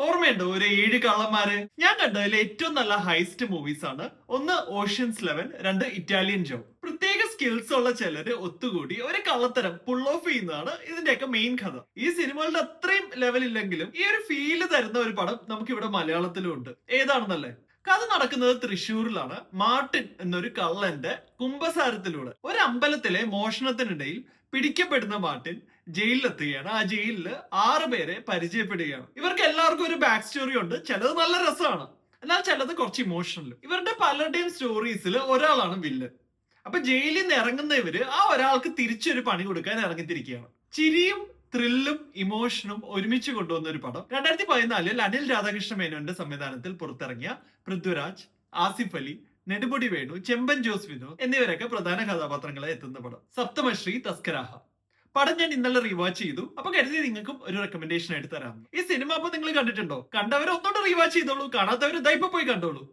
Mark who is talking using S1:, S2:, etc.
S1: ഓർമ്മയുണ്ടോ ഒരു 7 കള്ളന്മാര്? ഞാൻ കണ്ടതിൽ ഏറ്റവും നല്ല ഹൈസ്റ്റ് മൂവീസ് ആണ്. ഒന്ന് ഓഷ്യൻസ് 11, രണ്ട് ഇറ്റാലിയൻ ജോബ്. പ്രത്യേക സ്കിൽസ് ഉള്ള ചിലര് ഒത്തുകൂടി ഒരു കള്ളത്തരം പുൾ ഓഫ് ചെയ്യുന്നതാണ് ഇതിന്റെയൊക്കെ മെയിൻ കഥ. ഈ സിനിമകളുടെ അത്രയും ലെവൽ ഇല്ലെങ്കിലും ഈ ഒരു ഫീല് തരുന്ന ഒരു പടം നമുക്ക് ഇവിടെ മലയാളത്തിലും ഉണ്ട്. ഏതാണെന്നല്ലേ? കഥ നടക്കുന്നത് തൃശ്ശൂരിലാണ്. മാർട്ടിൻ എന്നൊരു കള്ളന്റെ കുംഭസാരത്തിലൂടെ ഒരു അമ്പലത്തിലെ മോഷണത്തിനിടയിൽ പിടിക്കപ്പെടുന്ന മാർട്ടിൻ ജയിലിലെത്തുകയാണ്. ആ ജയിലില് 6 പേരെ പരിചയപ്പെടുകയാണ്. ഇവർക്ക് എല്ലാവർക്കും ഒരു ബാക്ക് സ്റ്റോറി ഉണ്ട്. ചിലത് നല്ല രസമാണ്, എന്നാൽ ചിലത് കുറച്ച് ഇമോഷണൽ. ഇവരുടെ പലരുടെയും സ്റ്റോറീസിൽ ഒരാളാണ് വില്ലൻ. അപ്പൊ ജയിലിൽ നിന്ന് ഇറങ്ങുന്ന ഇവര് ആ ഒരാൾക്ക് തിരിച്ചൊരു പണി കൊടുക്കാൻ ഇറങ്ങിത്തിരിക്കുകയാണ്. ചിരിയും ത്രില്ലും ഇമോഷനും ഒരുമിച്ച് കൊണ്ടുവന്ന ഒരു പടം 2014 അനിൽ രാധാകൃഷ്ണ മേനോന്റെ സംവിധാനത്തിൽ പുറത്തിറങ്ങിയ പൃഥ്വിരാജ്, ആസിഫ് അലി, നെടുമുടി വേണു, ചെമ്പൻ ജോസ് വിനോദ് എന്നിവരൊക്കെ പ്രധാന കഥാപാത്രങ്ങളെ എത്തുന്ന പടം സപ്തമശ്രീ തസ്കരാഹ. പടം ഞാൻ ഇന്നലെ റീവാച്ച് ചെയ്തു. അപ്പൊ കരുതി നിങ്ങൾക്കും ഒരു റെക്കമെൻഡേഷൻ ആയിട്ട് തരാം. ഈ സിനിമ അപ്പൊ നിങ്ങൾ കണ്ടിട്ടുണ്ടോ? കണ്ടവർ ഒന്നോട്ട് റീവാച്ച് ചെയ്തോളൂ, കാണാത്തവർ ഇതാ ഇപ്പൊ പോയി കണ്ടോളൂ.